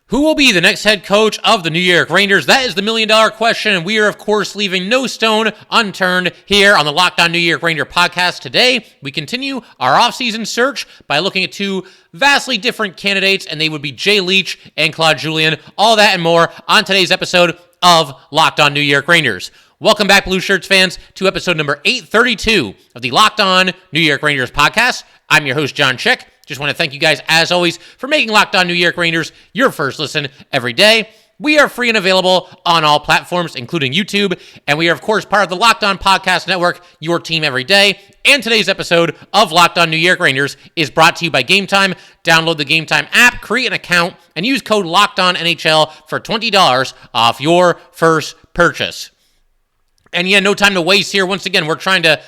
Who will be the next head coach of the New York Rangers? That is the million-dollar question, and we are, of course, leaving no stone unturned here on the Locked On New York Ranger podcast. Today, we continue our offseason search by looking at two vastly different candidates, and they would be Jay Leach and Claude Julien. All that and more on today's episode of Locked On New York Rangers. Welcome back, Blue Shirts fans, to episode number 832 of the Locked On New York Rangers podcast. I'm your host, John Chick. Just want to thank you guys, as always, for making Locked On New York Rangers your first listen every day. We are free and available on all platforms, including YouTube, and we are, of course, part of the Locked On Podcast Network, your team every day. And today's episode of Locked On New York Rangers is brought to you by Gametime. Download the Gametime app, create an account, and use code LOCKEDONNHL for $20 off your first purchase. And yeah, no time to waste here. Once again, we're trying to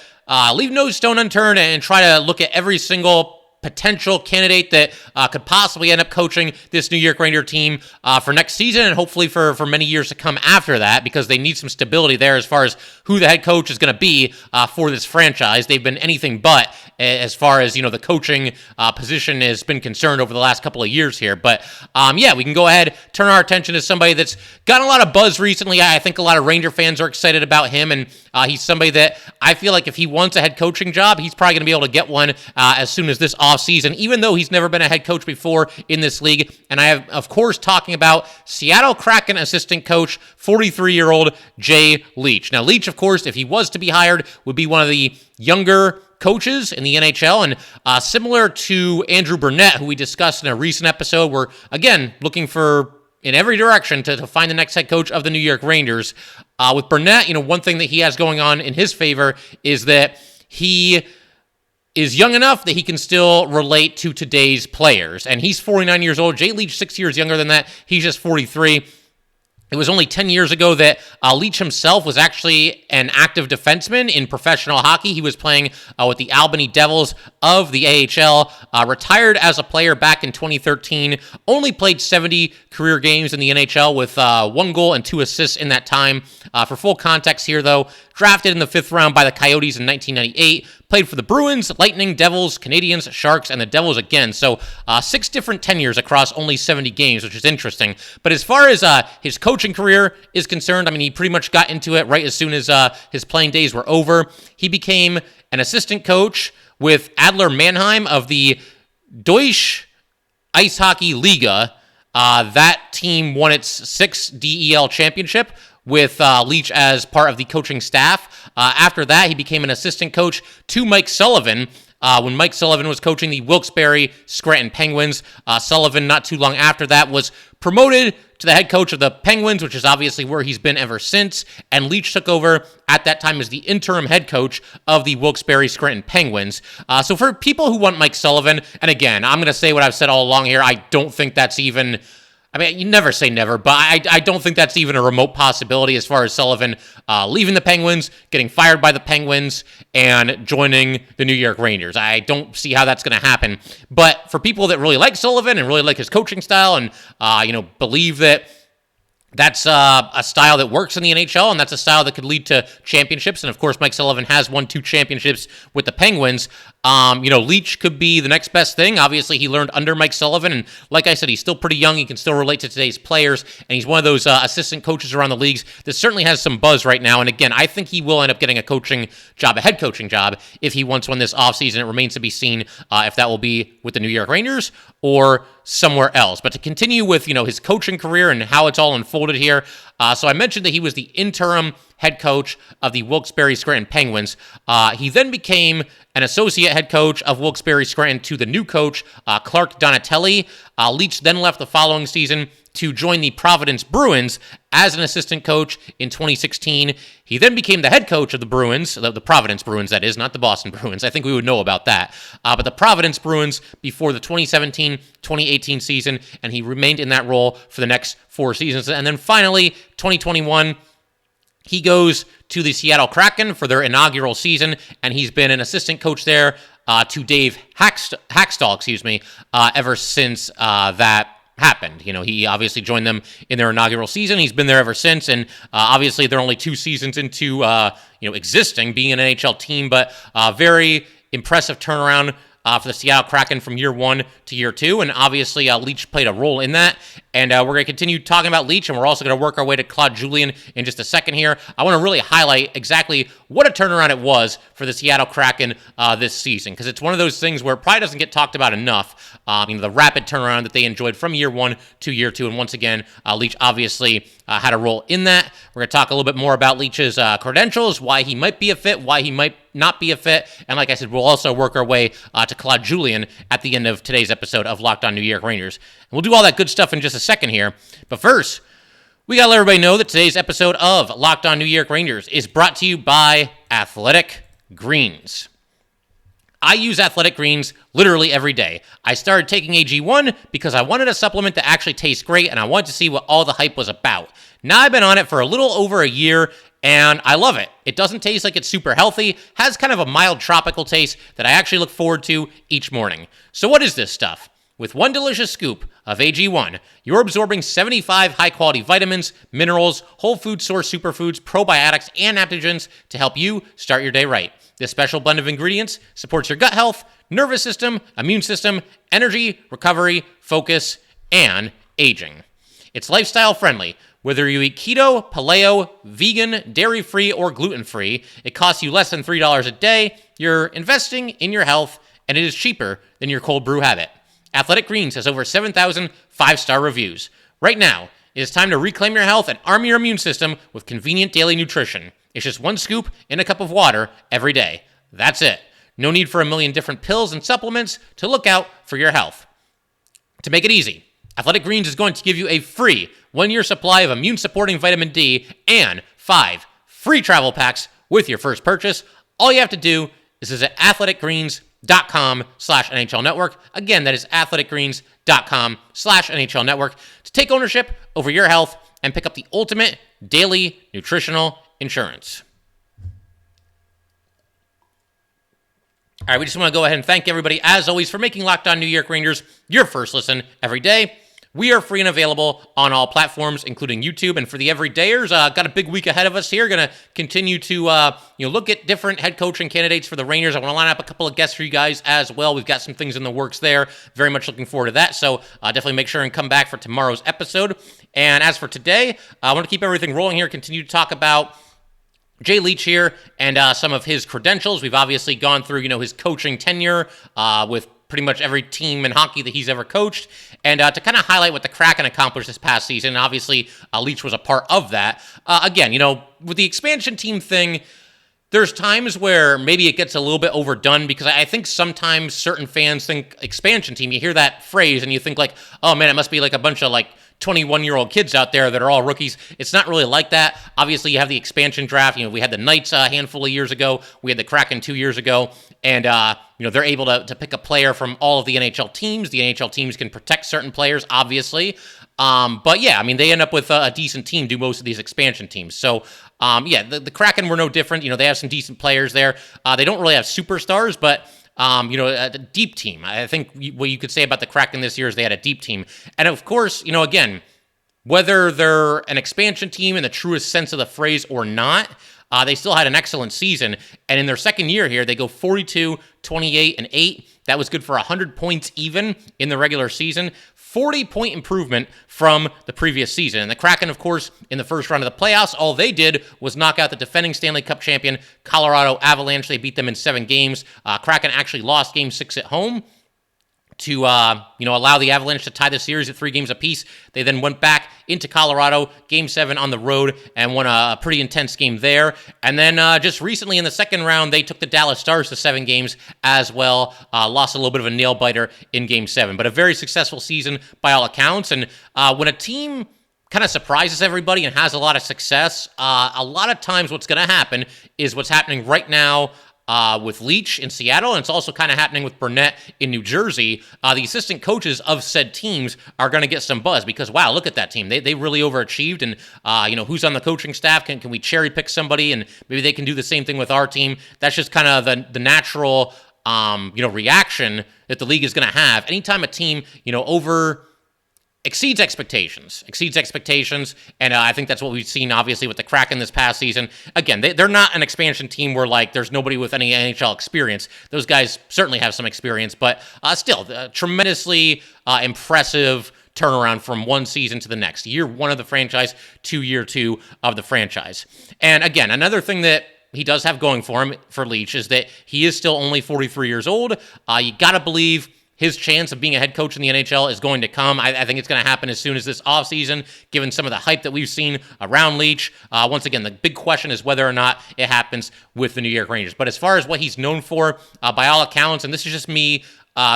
leave no stone unturned and try to look at every single potential candidate that could possibly end up coaching this New York Ranger team for next season and hopefully for many years to come after that, because they need some stability there as far as who the head coach is going to be for this franchise. They've been anything but as far as, the coaching position has been concerned over the last couple of years here. But yeah, we can go ahead, turn our attention to somebody that's gotten a lot of buzz recently. I think a lot of Ranger fans are excited about him, and he's somebody that I feel like if he wants a head coaching job, he's probably going to be able to get one as soon as this offseason, even though he's never been a head coach before in this league. And I have, of course, talking about Seattle Kraken assistant coach, 43-year-old Jay Leach. Now, Leach, of course, if he was to be hired, would be one of the younger coaches in the NHL, and similar to Andrew Burnett, who we discussed in a recent episode, we're, again, looking for in every direction to find the next head coach of the New York Rangers. With Burnett, one thing that he has going on in his favor is that he is young enough that he can still relate to today's players. And he's 49 years old. Jay Leach, 6 years younger than that. He's just 43. It was only 10 years ago that Leach himself was actually an active defenseman in professional hockey. He was playing with the Albany Devils of the AHL, retired as a player back in 2013, only played 70 career games in the NHL with 1 goal and 2 assists in that time. For full context here, though, drafted in the 5th round by the Coyotes in 1998, played for the Bruins, Lightning, Devils, Canadiens, Sharks, and the Devils again. So 6 different tenures across only 70 games, which is interesting. But as far as his coaching career is concerned, he pretty much got into it right as soon as his playing days were over. He became an assistant coach with Adler Mannheim of the Deutsche Eishockey Liga. That team won its 6th DEL championship with Leach as part of the coaching staff. After that, he became an assistant coach to Mike Sullivan when Mike Sullivan was coaching the Wilkes-Barre Scranton Penguins. Sullivan, not too long after that, was promoted to the head coach of the Penguins, which is obviously where he's been ever since, and Leach took over at that time as the interim head coach of the Wilkes-Barre Scranton Penguins. So for people who want Mike Sullivan, and again, I'm going to say what I've said all along here, I don't think that's even... you never say never, but I don't think that's even a remote possibility as far as Sullivan leaving the Penguins, getting fired by the Penguins, and joining the New York Rangers. I don't see how that's going to happen. But for people that really like Sullivan and really like his coaching style and, believe that that's a style that works in the NHL, and that's a style that could lead to championships. And, of course, Mike Sullivan has won 2 championships with the Penguins. Leach could be the next best thing. Obviously, he learned under Mike Sullivan, and like I said, he's still pretty young. He can still relate to today's players, and he's one of those assistant coaches around the leagues that certainly has some buzz right now. And again, I think he will end up getting a head coaching job, if he wants one this offseason. It remains to be seen if that will be with the New York Rangers or somewhere else. But to continue with, his coaching career and how it's all unfolded here, so I mentioned that he was the interim head coach of the Wilkes-Barre Scranton Penguins. He then became an associate head coach of Wilkes-Barre Scranton to the new coach, Clark Donatelli. Leach then left the following season to join the Providence Bruins as an assistant coach in 2016. He then became the head coach of the Bruins, the Providence Bruins, that is, not the Boston Bruins. I think we would know about that. But the Providence Bruins before the 2017-2018 season, and he remained in that role for the next 4 seasons. And then finally, 2021, he goes to the Seattle Kraken for their inaugural season, and he's been an assistant coach there to Dave Hackstall, ever since that happened. He obviously joined them in their inaugural season. He's been there ever since, and obviously they're only 2 seasons into existing, being an NHL team, but very impressive turnaround for the Seattle Kraken from year 1 to year 2, and obviously Leach played a role in that. and we're going to continue talking about Leach, and we're also going to work our way to Claude Julien in just a second here. I want to really highlight exactly what a turnaround it was for the Seattle Kraken this season, because it's one of those things where it probably doesn't get talked about enough. The rapid turnaround that they enjoyed from year one to year two, and once again, Leach obviously had a role in that. We're going to talk a little bit more about Leach's credentials, why he might be a fit, why he might not be a fit, and like I said, we'll also work our way to Claude Julien at the end of today's episode of Locked On New York Rangers. And we'll do all that good stuff in just a second here, but first, we got to let everybody know that today's episode of Locked On New York Rangers is brought to you by Athletic Greens. I use Athletic Greens literally every day. I started taking AG1 because I wanted a supplement that actually tastes great, and I wanted to see what all the hype was about. Now I've been on it for a little over a year, and I love it. It doesn't taste like it's super healthy, has kind of a mild tropical taste that I actually look forward to each morning. So what is this stuff? With one delicious scoop of AG1, you're absorbing 75 high-quality vitamins, minerals, whole food source superfoods, probiotics, and adaptogens to help you start your day right. This special blend of ingredients supports your gut health, nervous system, immune system, energy, recovery, focus, and aging. It's lifestyle friendly. Whether you eat keto, paleo, vegan, dairy-free, or gluten-free, it costs you less than $3 a day. You're investing in your health, and it is cheaper than your cold brew habit. Athletic Greens has over 7,000 five-star reviews. Right now, it is time to reclaim your health and arm your immune system with convenient daily nutrition. It's just one scoop in a cup of water every day. That's it. No need for a million different pills and supplements to look out for your health. To make it easy, Athletic Greens is going to give you a free 1-year supply of immune-supporting vitamin D and 5 free travel packs with your first purchase. All you have to do is visit athleticgreens.com/NHL Network. Again, that is athleticgreens.com/NHL Network to take ownership over your health and pick up the ultimate daily nutritional insurance. All right, we just want to go ahead and thank everybody, as always, for making Locked On New York Rangers your first listen every day. We are free and available on all platforms, including YouTube. And for the everydayers, got a big week ahead of us here. Going to continue to look at different head coaching candidates for the Rangers. I want to line up a couple of guests for you guys as well. We've got some things in the works there. Very much looking forward to that. So definitely make sure and come back for tomorrow's episode. And as for today, I want to keep everything rolling here. Continue to talk about Jay Leach here and some of his credentials. We've obviously gone through, his coaching tenure with pretty much every team in hockey that he's ever coached, and to kind of highlight what the Kraken accomplished this past season. And obviously, Leach was a part of that. Again, with the expansion team thing, there's times where maybe it gets a little bit overdone, because I think sometimes certain fans think expansion team, you hear that phrase and you think like, oh man, it must be like a bunch of like 21-year-old kids out there that are all rookies. It's not really like that. Obviously, you have the expansion draft. We had the Knights a handful of years ago. We had the Kraken 2 years ago. And, they're able to pick a player from all of the NHL teams. The NHL teams can protect certain players, obviously. But yeah, they end up with a decent team, do most of these expansion teams. So, the Kraken were no different. They have some decent players there. They don't really have superstars, but a deep team. I think what you could say about the Kraken this year is they had a deep team. And of course, again, whether they're an expansion team in the truest sense of the phrase or not, they still had an excellent season. And in their second year here, they go 42, 28, and 8. That was good for 100 points even in the regular season. 40-point improvement from the previous season. And the Kraken, of course, in the first round of the playoffs, all they did was knock out the defending Stanley Cup champion Colorado Avalanche. They beat them in 7 games. Kraken actually lost Game 6 at home to allow the Avalanche to tie the series at 3 games apiece. They then went back into Colorado, Game 7 on the road, and won a pretty intense game there. And then just recently in the second round, they took the Dallas Stars to 7 games as well. Lost a little bit of a nail-biter in Game 7. But a very successful season by all accounts. And when a team kind of surprises everybody and has a lot of success, a lot of times what's going to happen is what's happening right now with Leach in Seattle, and it's also kind of happening with Burnett in New Jersey. The assistant coaches of said teams are going to get some buzz because, wow, look at that team. They really overachieved, and, who's on the coaching staff? Can we cherry pick somebody, and maybe they can do the same thing with our team? That's just kind of the natural, reaction that the league is going to have. Anytime a team, exceeds expectations, and I think that's what we've seen, obviously, with the Kraken this past season. Again, they're not an expansion team where, there's nobody with any NHL experience. Those guys certainly have some experience, but still, tremendously impressive turnaround from one season to the next. Year one of the franchise to year two of the franchise. And again, another thing that he does have going for him, for Leach, is that he is still only 43 years old. You got to believe his chance of being a head coach in the NHL is going to come. I think it's going to happen as soon as this offseason, given some of the hype that we've seen around Leach. Once again, the big question is whether or not it happens with the New York Rangers. But as far as what he's known for, by all accounts, and this is just me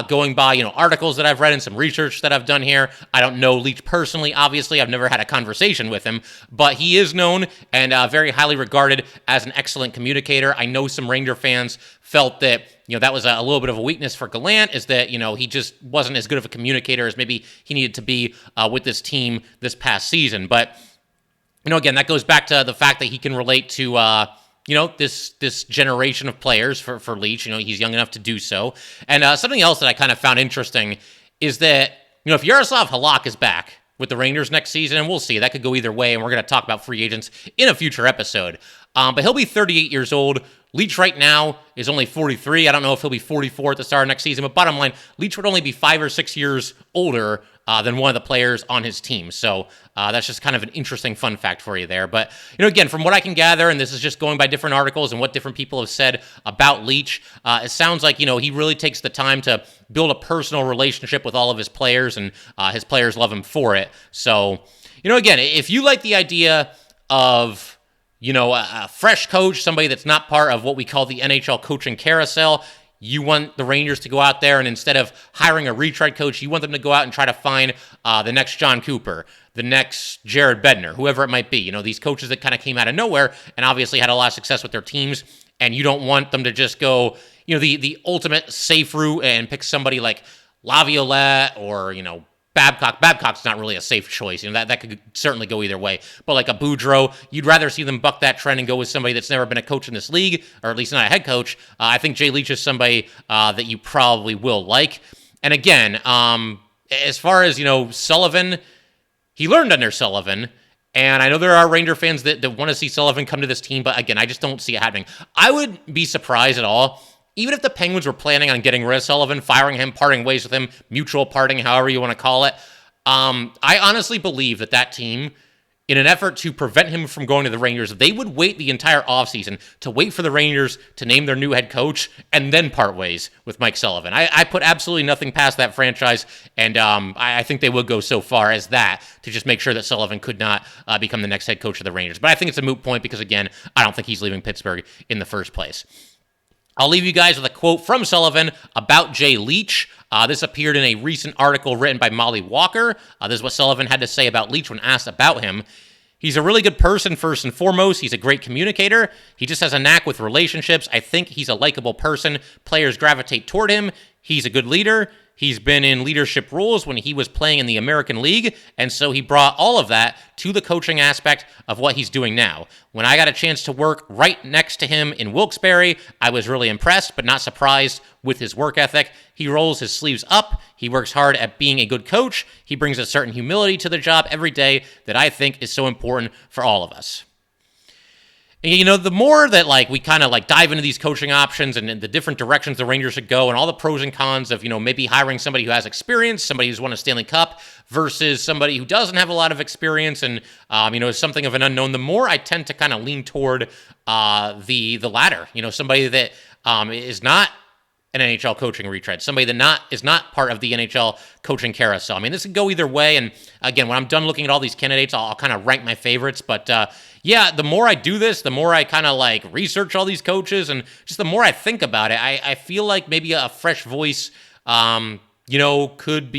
going by, articles that I've read and some research that I've done here. I don't know Leach personally, obviously. I've never had a conversation with him, but he is known and very highly regarded as an excellent communicator. I know some Ranger fans felt that, that was a little bit of a weakness for Gallant, is that, he just wasn't as good of a communicator as maybe he needed to be with this team this past season. But, again, that goes back to the fact that he can relate to, this generation of players for Leach. He's young enough to do so. And something else that I kind of found interesting is that, if Yaroslav Halak is back with the Rangers next season, and we'll see, that could go either way, and we're going to talk about free agents in a future episode. But he'll be 38 years old. Leach right now is only 43. I don't know if he'll be 44 at the start of next season, but bottom line, Leach would only be 5 or 6 years older than one of the players on his team. So that's just kind of an interesting fun fact for you there. But, again, from what I can gather, and this is just going by different articles and what different people have said about Leach, it sounds like, he really takes the time to build a personal relationship with all of his players, and his players love him for it. So, again, if you like the idea of a fresh coach, somebody that's not part of what we call the NHL coaching carousel, you want the Rangers to go out there and instead of hiring a retread coach, you want them to go out and try to find the next John Cooper, the next Jared Bednar, whoever it might be. These coaches that kind of came out of nowhere and obviously had a lot of success with their teams, and you don't want them to just go, the ultimate safe route and pick somebody like Laviolette or, Babcock. Babcock's not really a safe choice. That could certainly go either way. But like a Boudreau, you'd rather see them buck that trend and go with somebody that's never been a coach in this league, or at least not a head coach. I think Jay Leach is somebody that you probably will like. And again, as far as, Sullivan, he learned under Sullivan. And I know there are Ranger fans that want to see Sullivan come to this team, but again, I just don't see it happening. I would be surprised at all, even if the Penguins were planning on getting rid of Sullivan, firing him, parting ways with him, mutual parting, however you want to call it. I honestly believe that team, in an effort to prevent him from going to the Rangers, they would wait the entire offseason to wait for the Rangers to name their new head coach and then part ways with Mike Sullivan. I put absolutely nothing past that franchise, and I think they would go so far as that to just make sure that Sullivan could not become the next head coach of the Rangers. But I think it's a moot point because, again, I don't think he's leaving Pittsburgh in the first place. I'll leave you guys with a quote from Sullivan about Jay Leach. This appeared in a recent article written by Molly Walker. This is what Sullivan had to say about Leach when asked about him. He's a really good person, first and foremost. He's a great communicator. He just has a knack with relationships. I think he's a likable person. Players gravitate toward him. He's a good leader. He's been in leadership roles when he was playing in the American League, and so he brought all of that to the coaching aspect of what he's doing now. When I got a chance to work right next to him in Wilkes-Barre, I was really impressed, but not surprised with his work ethic. He rolls his sleeves up. He works hard at being a good coach. He brings a certain humility to the job every day that I think is so important for all of us. The more that we kind of dive into these coaching options and the different directions the Rangers should go and all the pros and cons of, maybe hiring somebody who has experience, somebody who's won a Stanley Cup versus somebody who doesn't have a lot of experience and, is something of an unknown, the more I tend to kind of lean toward the latter, somebody that is not an NHL coaching retread, somebody that is not part of the NHL coaching carousel. This could go either way. And again, when I'm done looking at all these candidates, I'll kind of rank my favorites. But the more I do this, the more I kind of research all these coaches, and just the more I think about it, I feel like maybe a fresh voice, could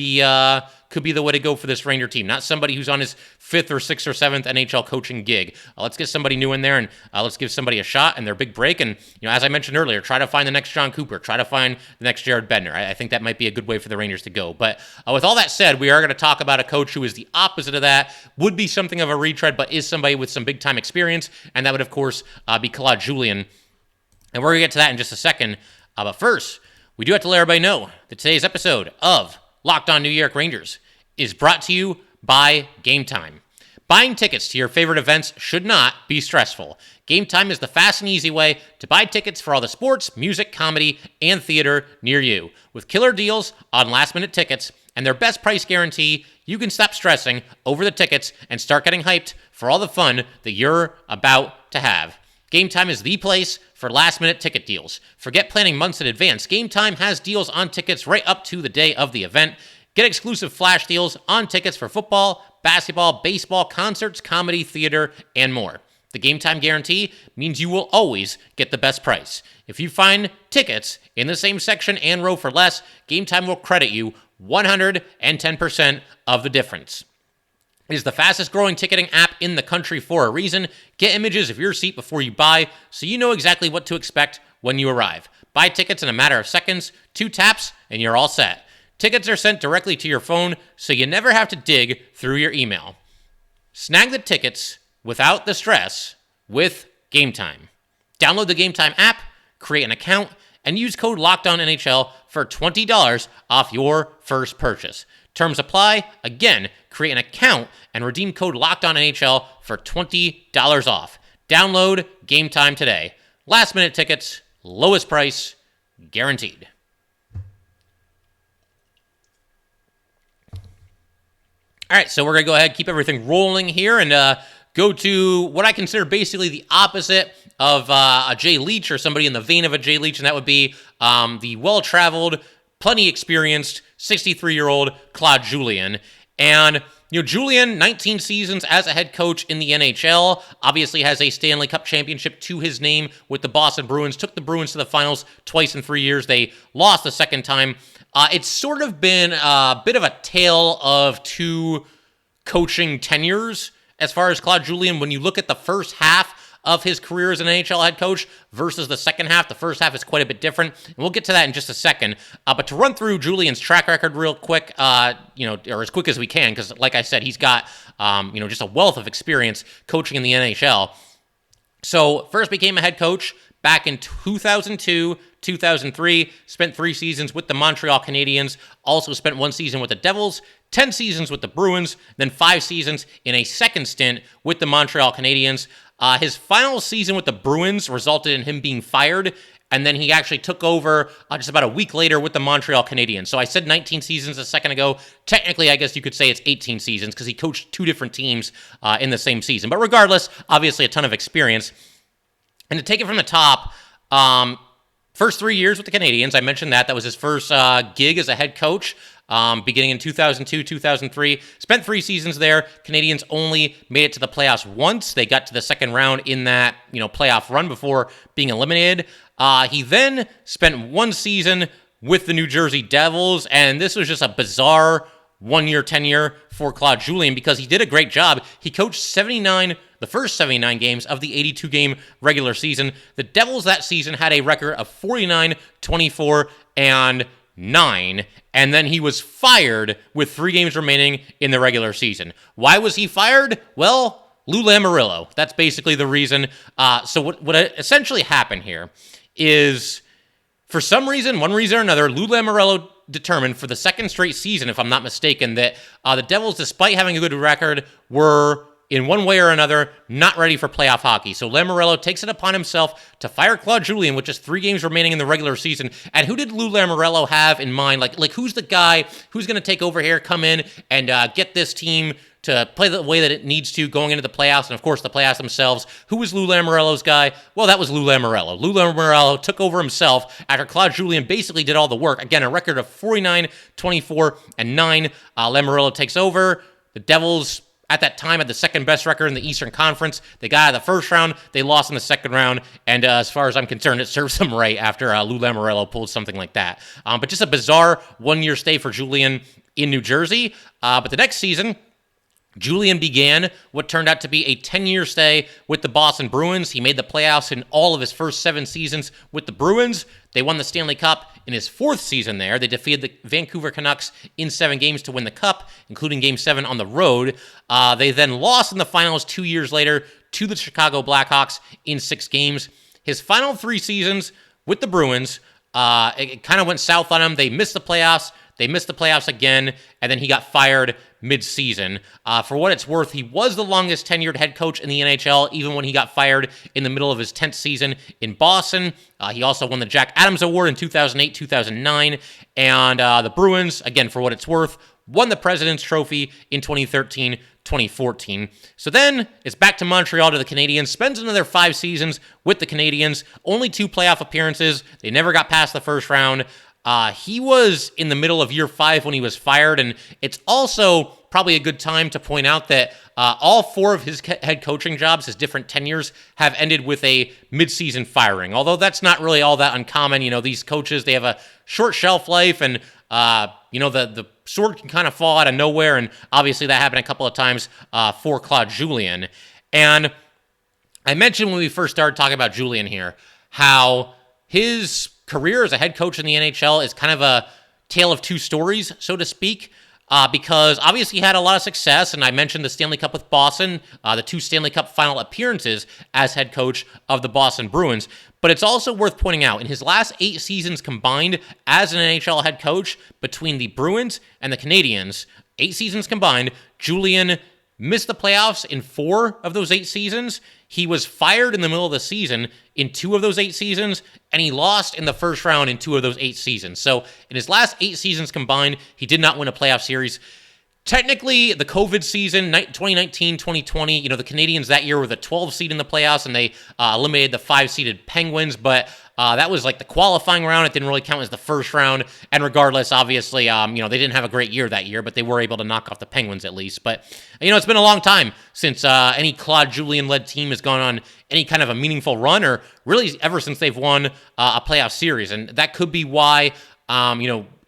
be the way to go for this Ranger team. Not somebody who's on his 5th or 6th or 7th NHL coaching gig. Let's get somebody new in there, and let's give somebody a shot and their big break. And, as I mentioned earlier, try to find the next John Cooper. Try to find the next Jared Bednar. I think that might be a good way for the Rangers to go. But with all that said, we are going to talk about a coach who is the opposite of that, would be something of a retread, but is somebody with some big-time experience, and that would, of course, be Claude Julien. And we're going to get to that in just a second. But first, we do have to let everybody know that today's episode of Locked On New York Rangers is brought to you by Gametime. Buying tickets to your favorite events should not be stressful. Gametime is the fast and easy way to buy tickets for all the sports, music, comedy, and theater near you. With killer deals on last-minute tickets and their best price guarantee, you can stop stressing over the tickets and start getting hyped for all the fun that you're about to have. Gametime is the place for last-minute ticket deals. Forget planning months in advance. Gametime has deals on tickets right up to the day of the event. Get exclusive flash deals on tickets for football, basketball, baseball, concerts, comedy, theater, and more. The Gametime guarantee means you will always get the best price. If you find tickets in the same section and row for less, Gametime will credit you 110% of the difference. It is the fastest growing ticketing app in the country for a reason. Get images of your seat before you buy so you know exactly what to expect when you arrive. Buy tickets in a matter of seconds, 2 taps, and you're all set. Tickets are sent directly to your phone so you never have to dig through your email. Snag the tickets without the stress with Gametime. Download the Gametime app, create an account, and use code LOCKEDONNHL for $20 off your first purchase. Terms apply. Again, create an account and redeem code LOCKEDONNHL for $20 off. Download Gametime today. Last minute tickets, lowest price, guaranteed. All right, so we're going to go ahead, keep everything rolling here, and go to what I consider basically the opposite of a Jay Leach, or somebody in the vein of a Jay Leach, and that would be the well-traveled, plenty experienced 63-year-old Claude Julien. And Julien, 19 seasons as a head coach in the NHL, obviously has a Stanley Cup championship to his name with the Boston Bruins, took the Bruins to the finals twice in 3 years. They lost the second time. It's sort of been a bit of a tale of two coaching tenures as far as Claude Julien. When you look at the first half of his career as an NHL head coach versus the second half, the first half is quite a bit different, and we'll get to that in just a second. But to run through Julien's track record real quick, or as quick as we can, because like I said, he's got just a wealth of experience coaching in the NHL. So first became a head coach back in 2002, 2003, spent 3 seasons with the Montreal Canadiens, also spent 1 season with the Devils, 10 seasons with the Bruins, then 5 seasons in a second stint with the Montreal Canadiens. His final season with the Bruins resulted in him being fired, and then he actually took over just about a week later with the Montreal Canadiens. So I said 19 seasons a second ago. Technically, I guess you could say it's 18 seasons because he coached 2 different teams in the same season. But regardless, obviously a ton of experience. And to take it from the top, first 3 years with the Canadiens, I mentioned that was his first gig as a head coach, beginning in 2002, 2003. Spent 3 seasons there. Canadiens only made it to the playoffs once. They got to the second round in that playoff run before being eliminated. He then spent 1 season with the New Jersey Devils, and this was just a bizarre 1-year tenure for Claude Julien because he did a great job. He coached the first 79 games of the 82-game regular season. The Devils that season had a record of 49, 24, and 9, and then he was fired with 3 games remaining in the regular season. Why was he fired? Well, Lou Lamoriello. That's basically the reason. So what essentially happened here is, for some reason, one reason or another, Lou Lamoriello determined for the second straight season, if I'm not mistaken, that the Devils, despite having a good record, were in one way or another not ready for playoff hockey. So Lamoriello takes it upon himself to fire Claude Julien with just 3 games remaining in the regular season. And who did Lou Lamoriello have in mind? Like who's the guy who's going to take over here, come in, and get this team to play the way that it needs to going into the playoffs, and of course the playoffs themselves? Who was Lou Lamoriello's guy? Well, that was Lou Lamoriello. Lou Lamoriello took over himself after Claude Julien basically did all the work. Again, a record of 49, 24, and 9. Lamoriello takes over. The Devils, at that time, had the second best record in the Eastern Conference. They got out of the first round. They lost in the second round. And as far as I'm concerned, it serves them right after Lou Lamoriello pulled something like that. But just a bizarre 1-year stay for Julien in New Jersey. But the next season, Julien began what turned out to be a 10-year stay with the Boston Bruins. He made the playoffs in all of his first 7 seasons with the Bruins. They won the Stanley Cup in his 4th season there. They defeated the Vancouver Canucks in 7 games to win the Cup, including Game 7 on the road. They then lost in the finals 2 years later to the Chicago Blackhawks in 6 games. His final 3 seasons with the Bruins, it kind of went south on him. They missed the playoffs. They missed the playoffs again, and then he got fired mid-season. For what it's worth, he was the longest tenured head coach in the NHL, even when he got fired in the middle of his 10th season in Boston. He also won the Jack Adams Award in 2008, 2009. And the Bruins, again, for what it's worth, won the President's Trophy in 2013, 2014. So then it's back to Montreal to the Canadiens, spends another 5 seasons with the Canadiens, only 2 playoff appearances. They never got past the first round. He was in the middle of year 5 when he was fired, and it's also probably a good time to point out that all 4 of his head coaching jobs, his different tenures, have ended with a midseason firing. Although that's not really all that uncommon. These coaches, they have a short shelf life, and the sword can kind of fall out of nowhere, and obviously that happened a couple of times for Claude Julien. And I mentioned when we first started talking about Julien here, how his career as a head coach in the NHL is kind of a tale of 2 stories, so to speak, because obviously he had a lot of success, and I mentioned the Stanley Cup with Boston, the 2 Stanley Cup final appearances as head coach of the Boston Bruins. But it's also worth pointing out, in his last 8 seasons combined as an NHL head coach between the Bruins and the Canadiens, 8 seasons combined, Julien missed the playoffs in 4 of those 8 seasons. He was fired in the middle of the season in 2 of those 8 seasons, and he lost in the first round in 2 of those 8 seasons. So in his last 8 seasons combined, he did not win a playoff series. Technically, the COVID season, 2019-2020, the Canadiens that year were the 12 seed in the playoffs, and they eliminated the 5-seeded Penguins, but that was like the qualifying round. It didn't really count as the first round, and regardless, obviously, they didn't have a great year that year, but they were able to knock off the Penguins at least. But, it's been a long time since any Claude Julien-led team has gone on any kind of a meaningful run, or really ever since they've won a playoff series, and that could be why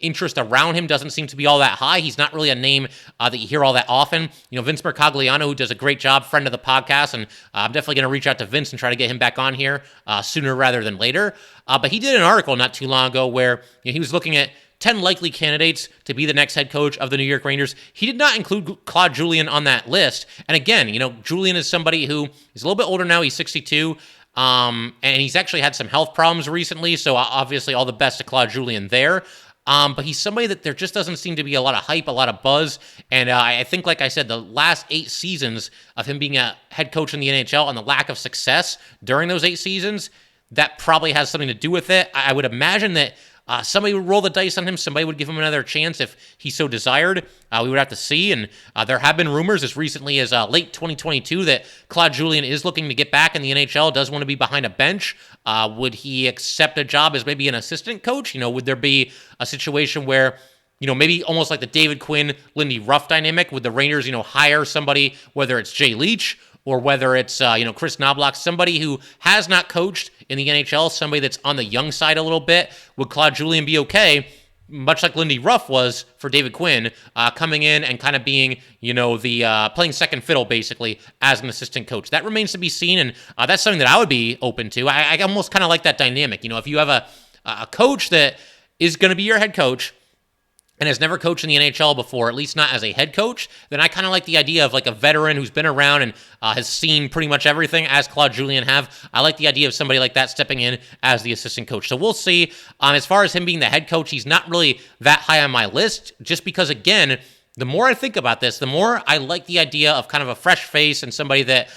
interest around him doesn't seem to be all that high. He's not really a name that you hear all that often. Vince Mercogliano, who does a great job, friend of the podcast, and I'm definitely going to reach out to Vince and try to get him back on here sooner rather than later. But he did an article not too long ago where he was looking at 10 likely candidates to be the next head coach of the New York Rangers. He did not include Claude Julien on that list. And again, Julien is somebody who is a little bit older now. He's 62. And he's actually had some health problems recently, so obviously all the best to Claude Julien there. But he's somebody that there just doesn't seem to be a lot of hype, a lot of buzz. And I think, like I said, the last 8 seasons of him being a head coach in the NHL and the lack of success during those 8 seasons, that probably has something to do with it. I would imagine that somebody would roll the dice on him. Somebody would give him another chance if he so desired. We would have to see. And there have been rumors as recently as late 2022 that Claude Julien is looking to get back in the NHL, does want to be behind a bench. Would he accept a job as maybe an assistant coach? Would there be a situation where, maybe almost like the David Quinn, Lindy Ruff dynamic, would the Rangers, hire somebody, whether it's Jay Leach or whether it's, Chris Knobloch, somebody who has not coached in the NHL, somebody that's on the young side a little bit? Would Claude Julien be okay, much like Lindy Ruff was for David Quinn, coming in and kind of being, the playing second fiddle, basically, as an assistant coach? That remains to be seen, and that's something that I would be open to. I almost kind of like that dynamic. If you have a coach that is going to be your head coach and has never coached in the NHL before, at least not as a head coach, then I kind of like the idea of like a veteran who's been around and has seen pretty much everything, as Claude Julien have. I like the idea of somebody like that stepping in as the assistant coach. So we'll see. As far as him being the head coach, he's not really that high on my list, just because, again, the more I think about this, the more I like the idea of kind of a fresh face and somebody that,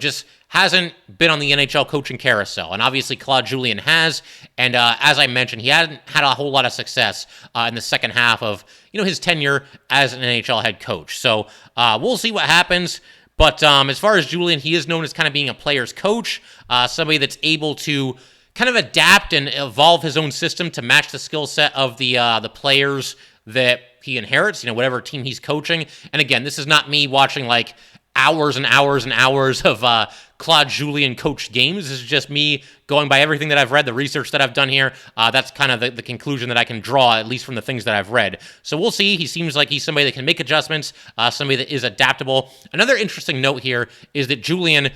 just hasn't been on the NHL coaching carousel. And obviously Claude Julien has. And as I mentioned, he hadn't had a whole lot of success in the second half of, his tenure as an NHL head coach. So we'll see what happens. But as far as Julien, he is known as kind of being a player's coach, somebody that's able to kind of adapt and evolve his own system to match the skill set of the players that he inherits, whatever team he's coaching. And again, this is not me watching like hours and hours and hours of Claude Julien coached games. This is just me going by everything that I've read, the research that I've done here. That's kind of the conclusion that I can draw, at least from the things that I've read. So we'll see. He seems like he's somebody that can make adjustments, somebody that is adaptable. Another interesting note here is that Julien,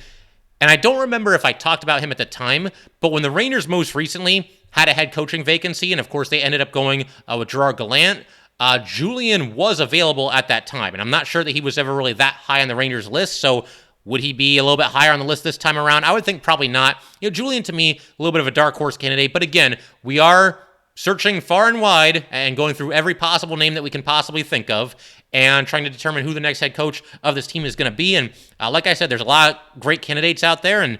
and I don't remember if I talked about him at the time, but when the Rangers most recently had a head coaching vacancy, and of course they ended up going with Gerard Gallant, Julien was available at that time, and I'm not sure that he was ever really that high on the Rangers list, so would he be a little bit higher on the list this time around? I would think probably not. Julien, to me, a little bit of a dark horse candidate, but again, we are searching far and wide and going through every possible name that we can possibly think of and trying to determine who the next head coach of this team is going to be, and like I said, there's a lot of great candidates out there, and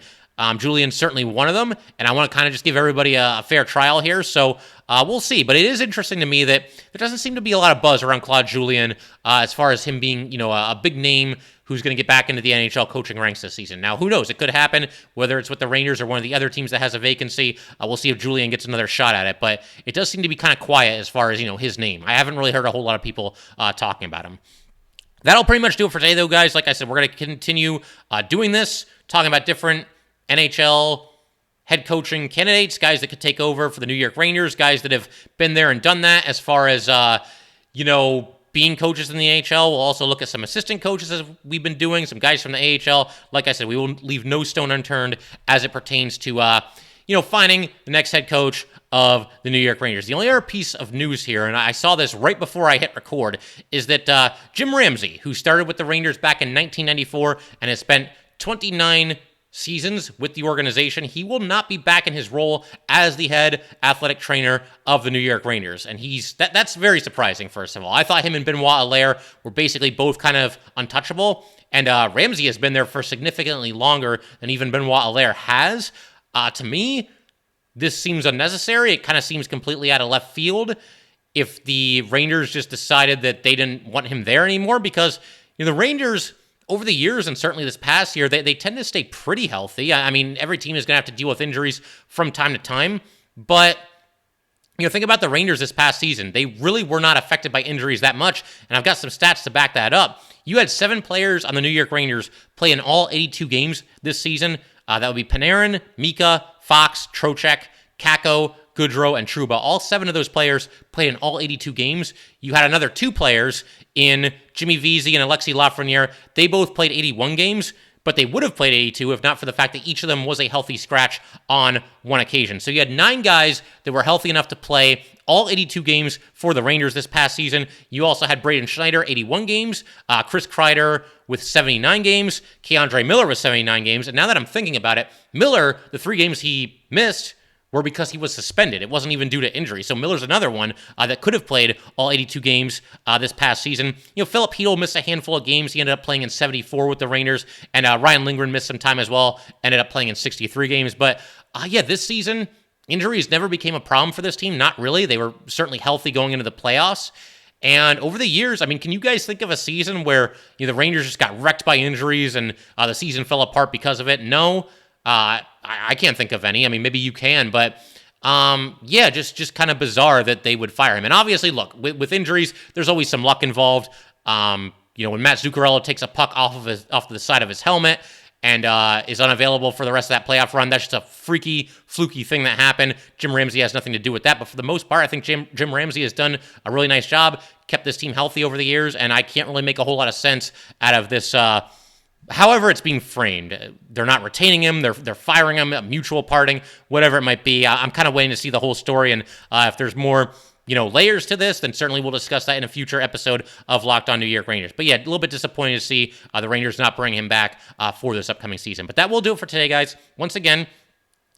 Julien's certainly one of them, and I want to kind of just give everybody a fair trial here. So we'll see. But it is interesting to me that there doesn't seem to be a lot of buzz around Claude Julien as far as him being, a big name who's going to get back into the NHL coaching ranks this season. Now, who knows? It could happen, whether it's with the Rangers or one of the other teams that has a vacancy. We'll see if Julien gets another shot at it. But it does seem to be kind of quiet as far as, his name. I haven't really heard a whole lot of people talking about him. That'll pretty much do it for today, though, guys. Like I said, we're going to continue doing this, talking about different NHL head coaching candidates, guys that could take over for the New York Rangers, guys that have been there and done that as far as, being coaches in the AHL. We'll also look at some assistant coaches as we've been doing, some guys from the AHL. Like I said, we will leave no stone unturned as it pertains to, finding the next head coach of the New York Rangers. The only other piece of news here, and I saw this right before I hit record, is that Jim Ramsay, who started with the Rangers back in 1994 and has spent 29 seasons with the organization, he will not be back in his role as the head athletic trainer of the New York Rangers. And that's very surprising, first of all. I thought him and Benoit Allaire were basically both kind of untouchable, and Ramsay has been there for significantly longer than even Benoit Allaire has. To me, this seems unnecessary. It kind of seems completely out of left field if the Rangers just decided that they didn't want him there anymore, because the Rangers, over the years, and certainly this past year, they tend to stay pretty healthy. I mean, every team is going to have to deal with injuries from time to time, but think about the Rangers this past season. They really were not affected by injuries that much, and I've got some stats to back that up. You had 7 players on the New York Rangers play in all 82 games this season. That would be Panarin, Mika, Fox, Trocheck, Kakko, Goodrow, and Trouba. All 7 of those players played in all 82 games. You had another 2 players in Jimmy Vesey and Alexis Lafreniere. They both played 81 games, but they would have played 82 if not for the fact that each of them was a healthy scratch on one occasion. So you had 9 guys that were healthy enough to play all 82 games for the Rangers this past season. You also had Braden Schneider, 81 games, Chris Kreider with 79 games, Keandre Miller with 79 games, and now that I'm thinking about it, Miller, the 3 games he missed were because he was suspended. It wasn't even due to injury. So Miller's another one that could have played all 82 games this past season. Philip Hedl missed a handful of games. He ended up playing in 74 with the Rangers. And Ryan Lindgren missed some time as well. Ended up playing in 63 games. But this season, injuries never became a problem for this team. Not really. They were certainly healthy going into the playoffs. And over the years, can you guys think of a season where the Rangers just got wrecked by injuries and the season fell apart because of it? No. I can't think of any. Maybe you can, but just kind of bizarre that they would fire him. And obviously, look, with injuries, there's always some luck involved. When Matt Zuccarello takes a puck off the side of his helmet and is unavailable for the rest of that playoff run, that's just a freaky, fluky thing that happened. Jim Ramsay has nothing to do with that, but for the most part, I think Jim Ramsay has done a really nice job, kept this team healthy over the years, and I can't really make a whole lot of sense out of this. However it's being framed, they're not retaining him, they're firing him, a mutual parting, whatever it might be. I'm kind of waiting to see the whole story, and if there's more, layers to this, then certainly we'll discuss that in a future episode of Locked On New York Rangers. But yeah, a little bit disappointed to see the Rangers not bring him back for this upcoming season. But that will do it for today, guys. Once again,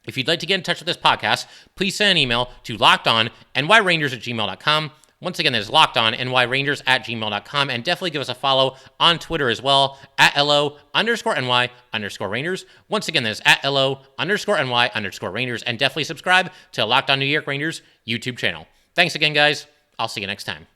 if you'd like to get in touch with this podcast, please send an email to lockedonnyrangers@gmail.com. Once again, that is lockedonnyrangers@gmail.com, and definitely give us a follow on Twitter as well, at @LO_NY_Rangers. Once again, that is at @LO_NY_Rangers, and definitely subscribe to Locked On New York Rangers YouTube channel. Thanks again, guys. I'll see you next time.